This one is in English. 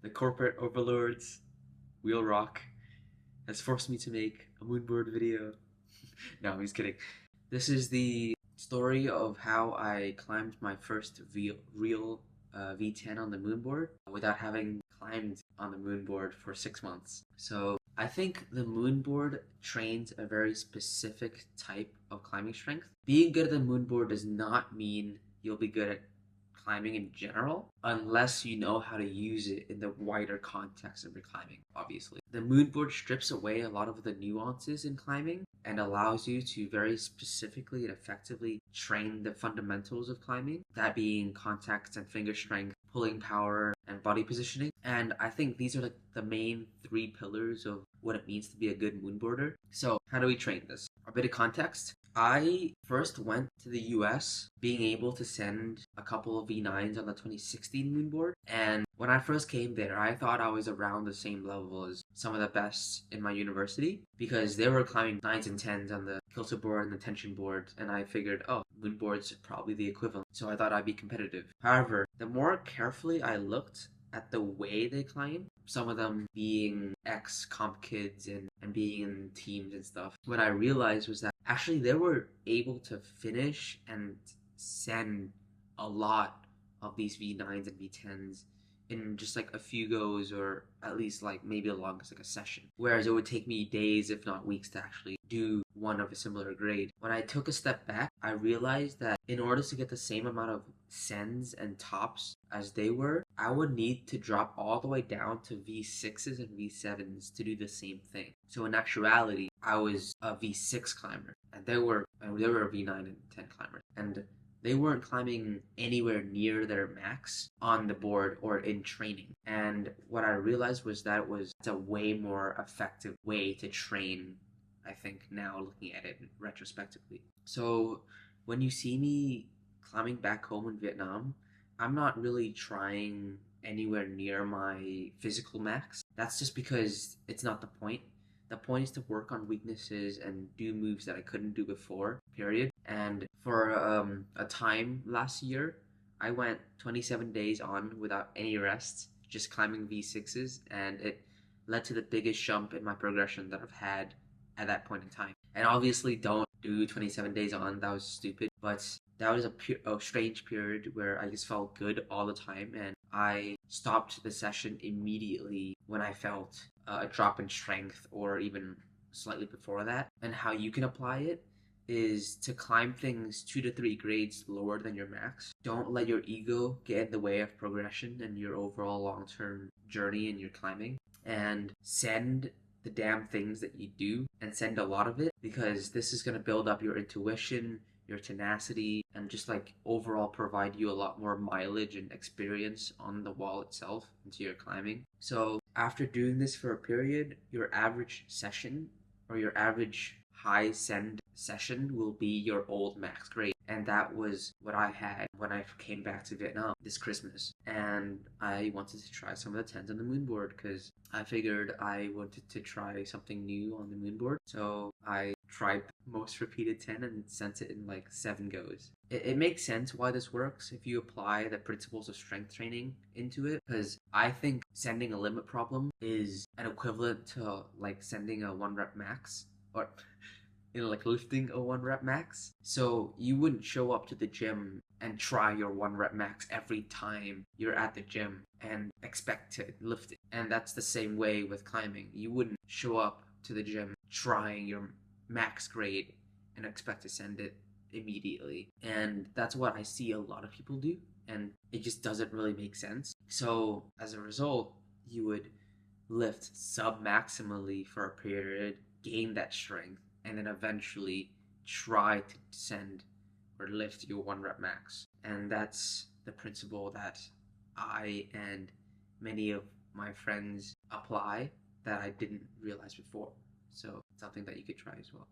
The corporate overlords, Wheel Rock, has forced me to make a moonboard video. No, I'm just kidding. This is the story of how I climbed my first real v10 on the moonboard without having climbed on the moonboard for 6 months. So I think the moonboard trains a very specific type of climbing strength. Being good at the moonboard does not mean you'll be good at climbing in general unless you know how to use it in the wider context of your climbing, obviously. The moonboard strips away a lot of the nuances in climbing and allows you to very specifically and effectively train the fundamentals of climbing, that being contacts and finger strength, pulling power, and body positioning. And I think these are like the main three pillars of what it means to be a good moonboarder. So how do we train this? A bit of context. I first went to the US being able to send a couple of V9s on the 2016 moonboard. And when I first came there, I thought I was around the same level as some of the best in my university because they were climbing 9s and 10s on the kilter board and the tension board. And I figured, oh, moonboard's probably the equivalent. So I thought I'd be competitive. However, the more carefully I looked at the way they climb, some of them being ex-comp kids and being in teams and stuff, what I realized was that actually they were able to finish and send a lot of these V9s and V10s in just like a few goes, or at least like maybe the longest like a session. Whereas it would take me days, if not weeks, to actually do one of a similar grade. When I took a step back, I realized that in order to get the same amount of sends and tops as they were, I would need to drop all the way down to V6s and V7s to do the same thing. So in actuality, I was a V6 climber, and they were a V9 and 10 climbers, and they weren't climbing anywhere near their max on the board or in training. And what I realized was that it's a way more effective way to train, I think, now looking at it retrospectively. So when you see me climbing back home in Vietnam, I'm not really trying anywhere near my physical max. That's just because it's not the point. The point is to work on weaknesses and do moves that I couldn't do before, period. And for a time last year, I went 27 days on without any rest, just climbing V6s, and it led to the biggest jump in my progression that I've had at that point in time. And obviously, don't do 27 days on, that was stupid, but that was a strange period where I just felt good all the time, and I stopped the session immediately when I felt a drop in strength or even slightly before that. And how you can apply it is to climb things 2 to 3 grades lower than your max. Don't let your ego get in the way of progression and your overall long-term journey in your climbing, and send the damn things that you do, and send a lot of it, because this is going to build up your intuition, your tenacity, and just like overall provide you a lot more mileage and experience on the wall itself into your climbing. So after doing this for a period, your average session or your average high send session will be your old max grade. And that was what I had when I came back to Vietnam this Christmas. And I wanted to try some of the 10s on the moonboard because I figured I wanted to try something new on the moonboard. So I tried the most repeated 10 and sent it in like 7 goes. It makes sense why this works if you apply the principles of strength training into it, because I think sending a limit problem is an equivalent to like sending a 1 rep max, or like lifting a 1 rep max. So you wouldn't show up to the gym and try your 1 rep max every time you're at the gym and expect to lift it. And that's the same way with climbing. You wouldn't show up to the gym trying your max grade and expect to send it immediately. And that's what I see a lot of people do, and it just doesn't really make sense. So as a result, you would lift sub maximally for a period, gain that strength, and then eventually try to send or lift your 1 rep max. And that's the principle that I and many of my friends apply that I didn't realize before. So something that you could try as well.